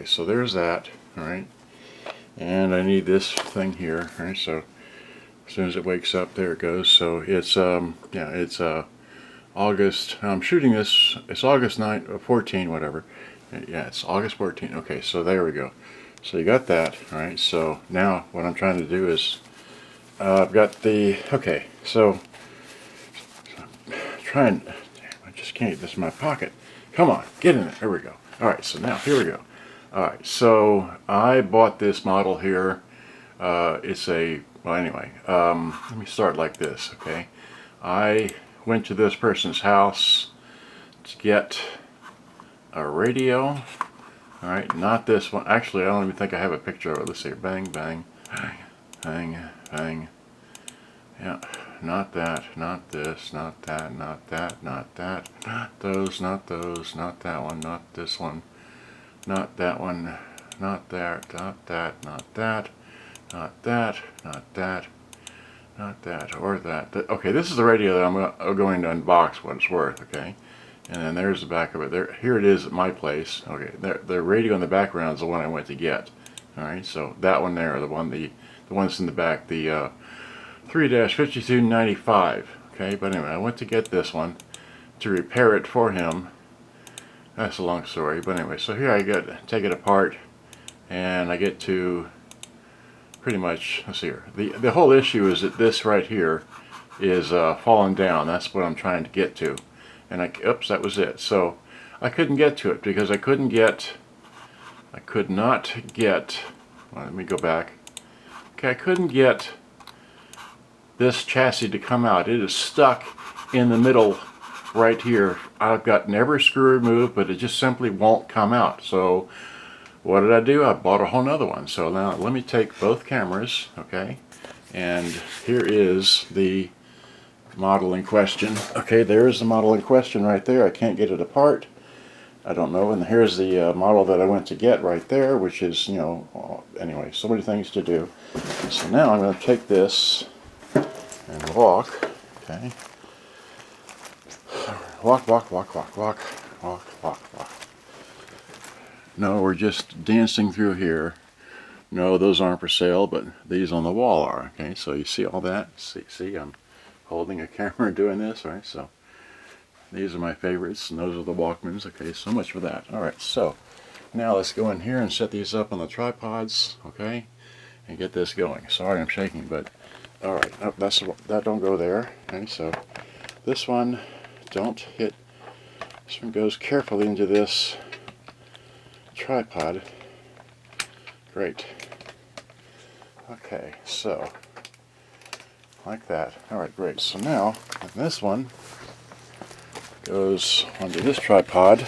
So there's that, alright, and I need this thing here, alright, so as soon as it wakes up, there it goes. So it's yeah, it's August, I'm shooting this, it's August 9, 14, whatever. Yeah, it's August 14. Okay, so there we go. So you got that, alright. So now what I'm trying to do is I've got the, okay, so trying, I just can't get this in my pocket. Come on, get in there. There we go. Alright, so now here we go. Alright, so I bought this model here. It's a, well, anyway, let me start like this, okay? I went to this person's house to get a radio. Alright, not this one. Actually, I don't even think I have a picture of it. Let's see. Bang, bang, bang, bang, bang. Yeah, not that, not this, not that, not that, not that, not those, not those, not that one, not this one, not that one, not that, not that, not that, not that, not that, not that, or that. Okay, this is the radio that I'm going to unbox what it's worth, okay? And then there's the back of it. There, here it is at my place. Okay, the radio in the background is the one I went to get. All right, so that one there, the ones in the back, the 3-5295. Okay, but anyway, I went to get this one to repair it for him. That's a long story, but anyway, so here I take it apart, and I get to pretty much, let's see here. The whole issue is that this right here is falling down. That's what I'm trying to get to. And oops, that was it. So I couldn't get to it because I could not get, well, let me go back. Okay, I couldn't get this chassis to come out. It is stuck in the middle right here. I've gotten every screw removed, but it just simply won't come out. So what did I do? I bought a whole nother one. So now let me take both cameras, okay? And here is the model in question. Okay, there's the model in question right there. I can't get it apart. I don't know. And here's the model that I went to get right there, which is, you know, anyway, so many things to do. So now I'm going to take this and walk. Okay. Walk, walk, walk, walk, walk, walk, walk, walk. No, we're just dancing through here. No, those aren't for sale, but these on the wall are. Okay, so you see all that? See, I'm holding a camera and doing this, right? So these are my favorites, and those are the Walkmans. Okay, so much for that. All right, so now let's go in here and set these up on the tripods, okay, and get this going. Sorry, I'm shaking, but all right, oh, that don't go there. Okay, so this one, don't hit. This one goes carefully into this tripod. Great. Okay, so like that. Alright, great. So now, this one goes onto this tripod.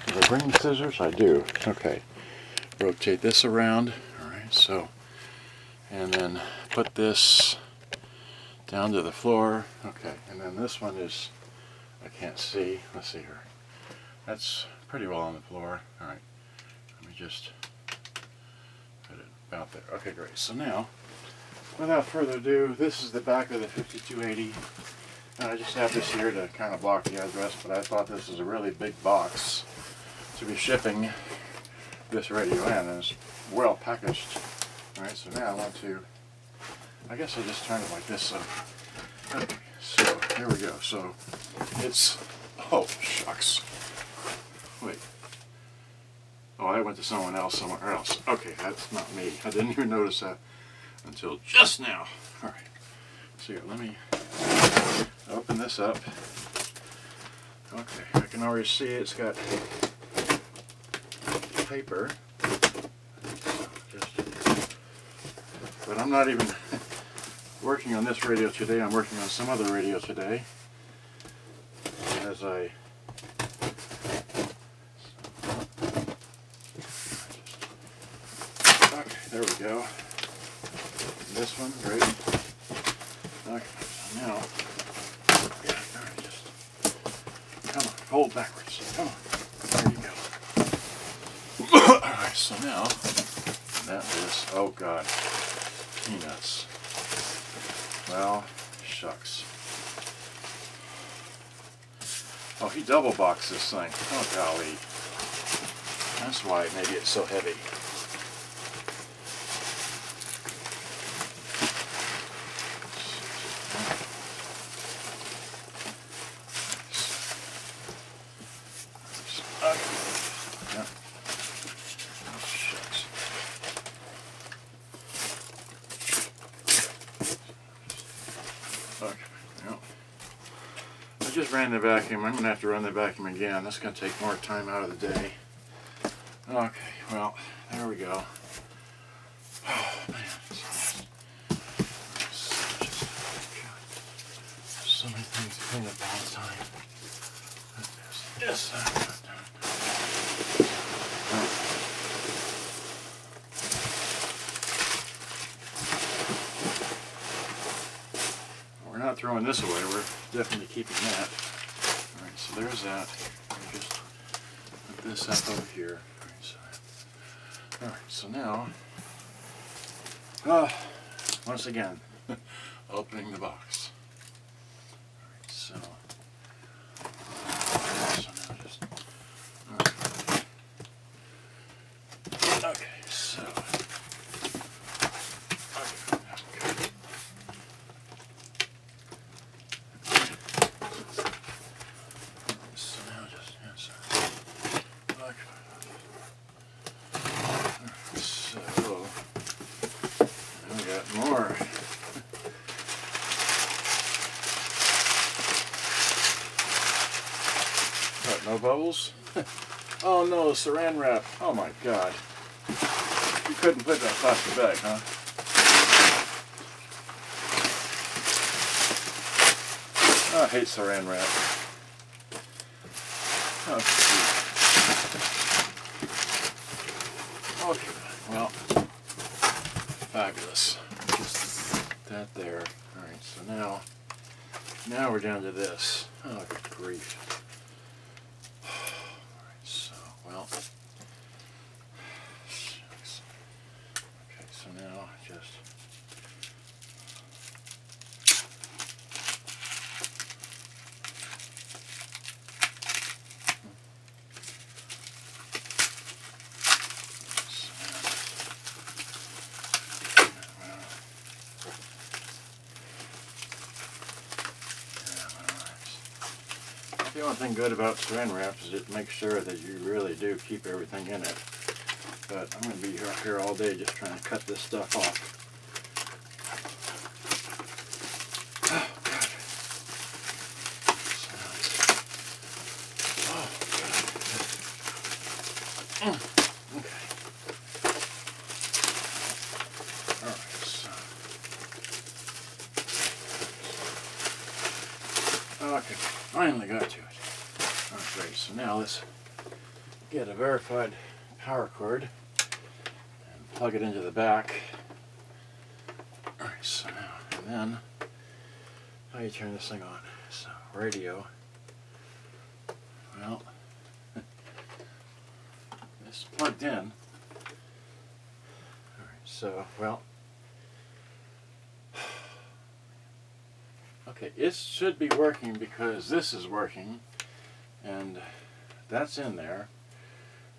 Do I bring the scissors? I do. Okay. Rotate this around. Alright, so, and then put this down to the floor. Okay, and then this one is, I can't see. Let's see here. That's pretty well on the floor. Alright, let me just put it about there. Okay, great. So now, without further ado, this is the back of the 5280. And I just have this here to kind of block the address, but I thought this is a really big box to be shipping this radio in, and it's well packaged. Alright, so now I want to, I guess I'll just turn it like this. Okay, so here we go. So it's, oh shucks. Wait. Oh, I went to someone else somewhere else. Okay, that's not me. I didn't even notice that until just now. Alright, so here, let me open this up. Okay, I can already see it's got paper. But I'm not even working on this radio today. I'm working on some other radio today. As I okay, there we go. This one, great. Okay, so now, yeah, alright, just come on, hold backwards. Come on, there you go. Alright, so now that is, oh god, peanuts. Well, shucks. Oh, he double boxed this thing. Oh golly. That's why maybe it's so heavy. I just ran the vacuum. I'm going to have to run the vacuum again. That's going to take more time out of the day. Okay, well, there we go. Oh, man. So many things to clean up all the time. Yes. We're not throwing this away. We're definitely keeping that. All right, so there's that. We'll just put this up over here. All right, so now, once again, opening the box. All right, so now just, okay, so, more. What, no bubbles? Oh no, saran wrap. Oh my god. You couldn't put that plastic bag, huh? Oh, I hate saran wrap. Oh, okay, well, fabulous. That there. Alright, so now we're down to this. Oh, good grief. Alright, so, well. Shucks. Okay, so now just. The only thing good about saran wrap is it makes sure that you really do keep everything in it. But I'm going to be here all day just trying to cut this stuff off. Oh, God. Oh, God. Okay. All right, so. Okay, finally got to it. Okay, so now let's get a verified power cord and plug it into the back. Alright, so now, and then, how do you turn this thing on? So, radio. Well, it's plugged in. Alright, so, well, okay, it should be working because this is working. And that's in there.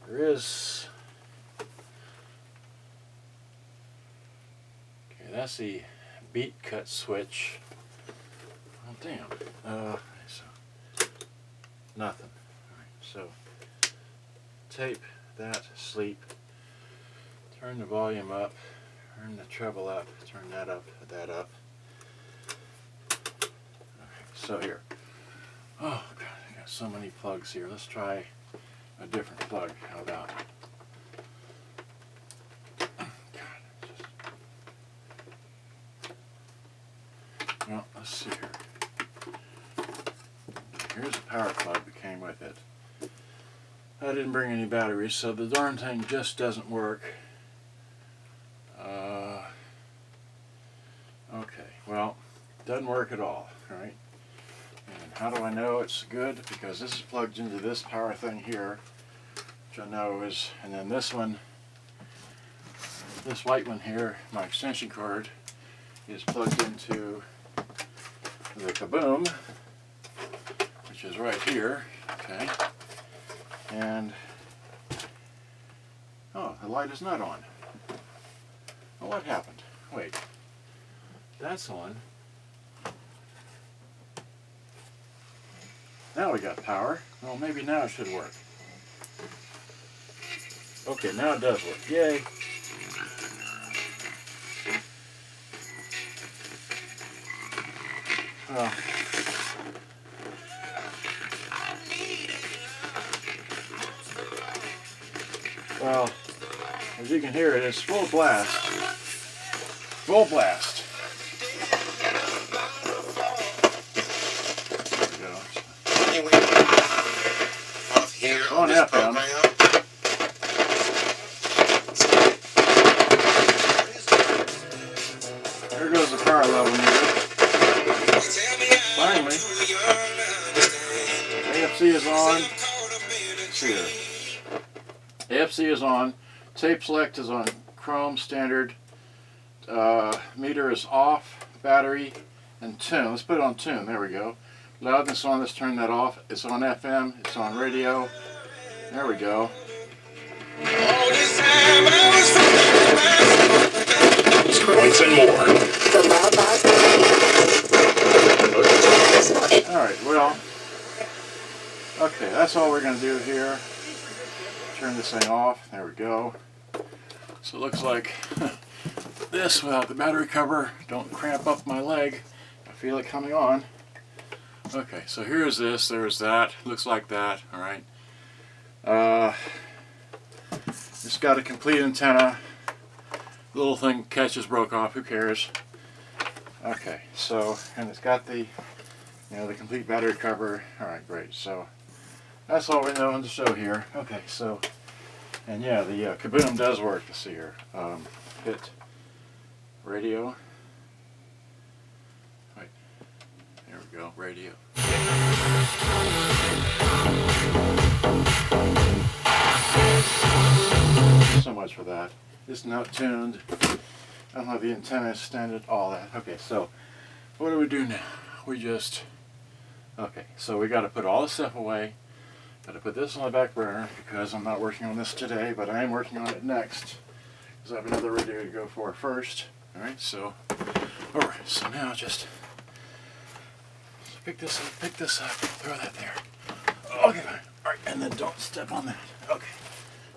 There is, okay, that's the beat cut switch. Oh damn. So nothing. Alright, so tape that, sleep, turn the volume up, turn the treble up, turn that up, that up. Okay, so here. Oh god. So many plugs here. Let's try a different plug. How about? Well, let's see here. Here's a power plug that came with it. I didn't bring any batteries, so the darn thing just doesn't work. Okay, well, doesn't work at all, right? And how do I know it's good? Because this is plugged into this power thing here, which I know is, and then this one, this white one here, my extension cord, is plugged into the Kaboom, which is right here, okay? And Oh, the light is not on. Well, what happened? Wait. That's on. Now we got power. Well, maybe now it should work. Okay, now it does work. Yay. Well, as you can hear, it is full blast. Full blast. There we go. It's on FM. There goes the power level meter. Finally, AFC is on. Let's see here. AFC is on. Tape select is on Chrome standard. Meter is off. Battery and tune. Let's put it on tune. There we go. Loudness on. Let's turn that off. It's on FM. It's on radio. There we go. Points and more. Alright, well, okay, that's all we're going to do here. Turn this thing off. There we go. So it looks like this without the battery cover. Don't cramp up my leg. I feel it coming on. Okay, so here's this. There's that. Looks like that. Alright. It's got a complete antenna. Little thing catches broke off. Who cares? Okay, so, and it's got the, the complete battery cover. Alright, great. So, that's all we know on the show here. Okay, so, and yeah, the Kaboom does work. Let's see here. Hit radio. Wait, there we go, radio. So much for that. It's not tuned. I don't have the antenna extended, all that. Okay, so what do we do now? We just, okay, so we got to put all this stuff away. Got to put this on the back burner because I'm not working on this today, but I am working on it next because I have another radio to go for first. All right, so, all right, so now just pick this up, throw that there. Okay, fine. All right, and then don't step on that. Okay,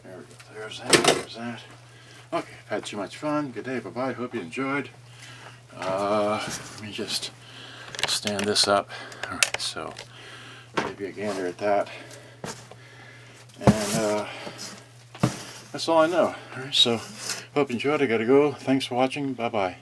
there we go. There's that. Okay, I've had too much fun. Good day, bye-bye. Hope you enjoyed. Let me just stand this up. All right, so maybe a gander at that. And that's all I know. All right, so hope you enjoyed. I gotta go. Thanks for watching. Bye-bye.